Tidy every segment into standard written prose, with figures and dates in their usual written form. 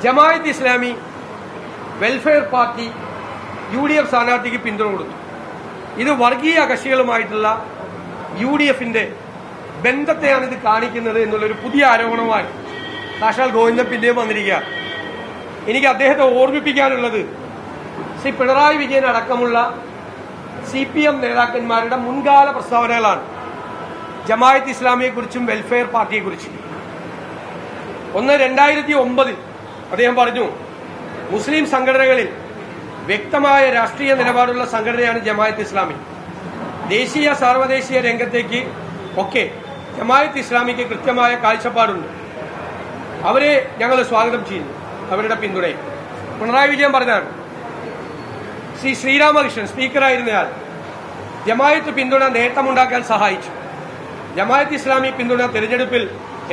Jamaat Islami welfare party UDF സ്ഥാനാർത്ഥിക്ക് പിന്തുണ കൊടുത്തു. ഇത് വർഗീയ കക്ഷികളുമായിട്ടുള്ള UDFന്റെ ബന്ധത്തെയാണ് ഇത് കാണിക്കുന്നത് എന്നുള്ളൊരു പുതിയ ആരോപണവുമായി സാക്ഷാൽ ഗോവിന്ദൻ പിന്നെയും വന്നിരിക്കുക. എനിക്ക് അദ്ദേഹത്തെ ഓർമ്മിപ്പിക്കാനുള്ളത് ശ്രീ പിണറായി വിജയൻ അടക്കമുള്ള CPM നേതാക്കന്മാരുടെ മുൻകാല പ്രസ്താവനകളാണ് ജമാഅത്ത് ഇസ്ലാമിയെക്കുറിച്ചും വെൽഫെയർ പാർട്ടിയെക്കുറിച്ചും. 2009 അദ്ദേഹം പറഞ്ഞു, മുസ്ലിം സംഘടനകളിൽ വ്യക്തമായ രാഷ്ട്രീയ നിലപാടുള്ള സംഘടനയാണ് ജമാഅത്ത് ഇസ്ലാമി. ദേശീയ സാർവദേശീയ രംഗത്തേക്ക് ഒക്കെ ജമാഅത്ത് ഇസ്ലാമിക്ക് കൃത്യമായ കാഴ്ചപ്പാടുണ്ട്. അവരെ ഞങ്ങൾ സ്വാഗതം ചെയ്യുന്നു, അവരുടെ പിന്തുണയെ. പിണറായി വിജയൻ പറഞ്ഞാണ്. ശ്രീ ശ്രീരാമകൃഷ്ണൻ സ്പീക്കറായിരുന്നയാൾ ജമാഅത്ത് പിന്തുണ നേട്ടമുണ്ടാക്കാൻ സഹായിച്ചു. ജമാഅത്ത് ഇസ്ലാമി പിന്തുണ തെരഞ്ഞെടുപ്പിൽ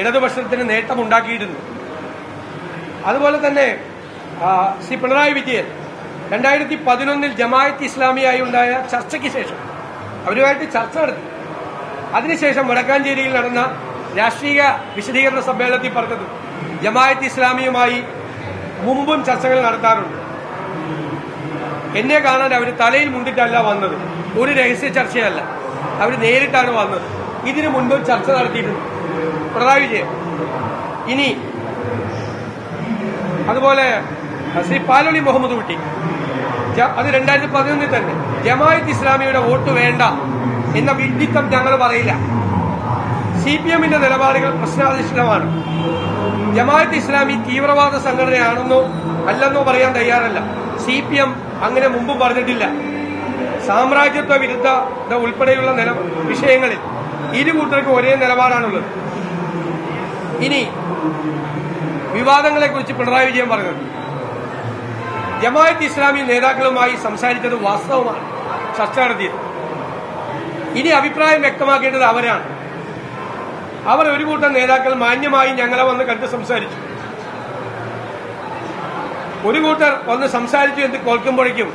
ഇടതുപക്ഷത്തിന് നേട്ടമുണ്ടാക്കിയിട്ടുണ്ട്. അതുപോലെ തന്നെ ശ്രീ പിണറായി വിജയൻ 2011 ജമാഅത്ത് ഇസ്ലാമിയായി ഉണ്ടായ ചർച്ചയ്ക്ക് ശേഷം അവരുമായിട്ട് ചർച്ച നടത്തി. അതിനുശേഷം വടക്കാഞ്ചേരിയിൽ നടന്ന രാഷ്ട്രീയ വിശദീകരണ സമ്മേളനത്തിൽ പറഞ്ഞത് ജമാഅത്ത് ഇസ്ലാമിയുമായി മുമ്പും ചർച്ചകൾ നടത്താറുണ്ട്. എന്നെ കാണാൻ അവർ തലയിൽ മുണ്ടിട്ടല്ല വന്നത്, ഒരു രഹസ്യ ചർച്ചയല്ല, അവർ നേരിട്ടാണ് വന്നത്. ഇതിനു മുൻപും ചർച്ച നടത്തിയിട്ടുണ്ട് പിണറായി വിജയൻ. ഇനി അതുപോലെ ശ്രീ പാലോളി മുഹമ്മദ് കുട്ടി, അത് 2011 തന്നെ ജമാഅത്ത് ഇസ്ലാമിയുടെ വോട്ട് വേണ്ട എന്ന വിഡ്ഢിത്തം ഞങ്ങൾ പറയില്ല. CPMന്റെ നിലപാടുകൾ പ്രശ്നാധിഷ്ഠിതമാണ്. ജമാഅത്ത് ഇസ്ലാമി തീവ്രവാദ സംഘടനയാണെന്നോ അല്ലെന്നോ പറയാൻ തയ്യാറല്ല. CPM അങ്ങനെ മുമ്പും പറഞ്ഞിട്ടില്ല. സാമ്രാജ്യത്വ വിരുദ്ധത ഉൾപ്പെടെയുള്ള വിഷയങ്ങളിൽ ഇരു കൂട്ടർക്കും ഒരേ നിലപാടാണുള്ളത്. ഇനി വിവാദങ്ങളെക്കുറിച്ച് പിണറായി വിജയൻ പറഞ്ഞത്, ജമാഅത്ത് ഇസ്ലാമി നേതാക്കളുമായി സംസാരിച്ചത് വാസ്തവമാണ്, ചർച്ച നടത്തിയത്. ഇനി അഭിപ്രായം വ്യക്തമാക്കേണ്ടത് അവരാണ്. അവർ ഒരു കൂട്ടം നേതാക്കൾ മാന്യമായി ഞങ്ങളെ വന്ന് കണ്ട് സംസാരിച്ചു. ഒരു കൂട്ടർ വന്ന് സംസാരിച്ചു എന്ന് കേൾക്കുമ്പോഴേക്കും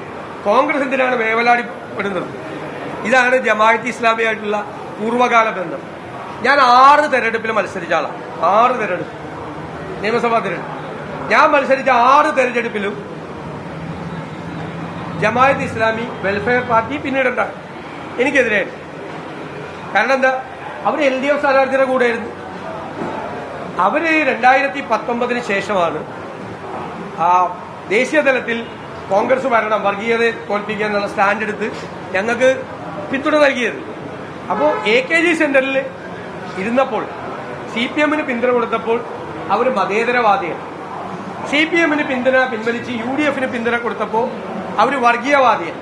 കോൺഗ്രസ് എന്തിനാണ് വേവലാടിപ്പെടുന്നത്? ഇതാണ് ജമാഅത്ത് ഇസ്ലാമിയായിട്ടുള്ള പൂർവ്വകാല ബന്ധം. ഞാൻ 6 തെരഞ്ഞെടുപ്പിൽ മത്സരിച്ച ആളാണ്. 6 തെരഞ്ഞെടുപ്പ്, നിയമസഭാ തെരഞ്ഞെടുപ്പ്. ഞാൻ മത്സരിച്ച 6 തെരഞ്ഞെടുപ്പിലും ജമാഅത്ത് ഇസ്ലാമി വെൽഫെയർ പാർട്ടി പിന്നീടുണ്ടാകും എനിക്കെതിരെ. കാരണം എന്താ? അവർ LDF സ്ഥാനാർത്ഥിയുടെ കൂടെയായിരുന്നു. അവര് 2019 ശേഷമാണ് ദേശീയ തലത്തിൽ കോൺഗ്രസ് ഭരണം വർഗീയതയെ തോൽപ്പിക്കുക എന്നുള്ള സ്റ്റാൻഡ് എടുത്ത് ഞങ്ങൾക്ക് പിന്തുണ നൽകിയത്. അപ്പോൾ AKG സെന്ററിൽ ഇരുന്നപ്പോൾ CPMന് പിന്തുണ കൊടുത്തപ്പോൾ അവർ മതേതരവാദിയാണ്. CPMന് പിന്തുണ പിൻവലിച്ച് UDFന് പിന്തുണ കൊടുത്തപ്പോൾ അവർ വർഗീയവാദിയാണ്.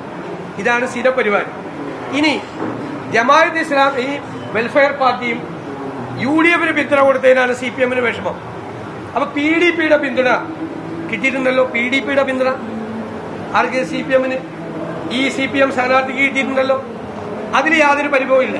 ഇതാണ് സ്ഥിരപരിപാടി. ഇനി ജമാഅത്ത് ഇസ്ലാം ഈ വെൽഫെയർ പാർട്ടിയും UDFന് പിന്തുണ കൊടുത്തതിനാണ് CPMന് വിഷമം. അപ്പൊ PDPയുടെ പിന്തുണ കിട്ടിയിട്ടുണ്ടല്ലോ. PDPയുടെ പിന്തുണ ആർക്ക്? CPMന്. ഈ CPM സ്ഥാനാർത്ഥിക്ക് കിട്ടിയിട്ടുണ്ടല്ലോ. അതിൽ യാതൊരു പരിഭവമില്ല.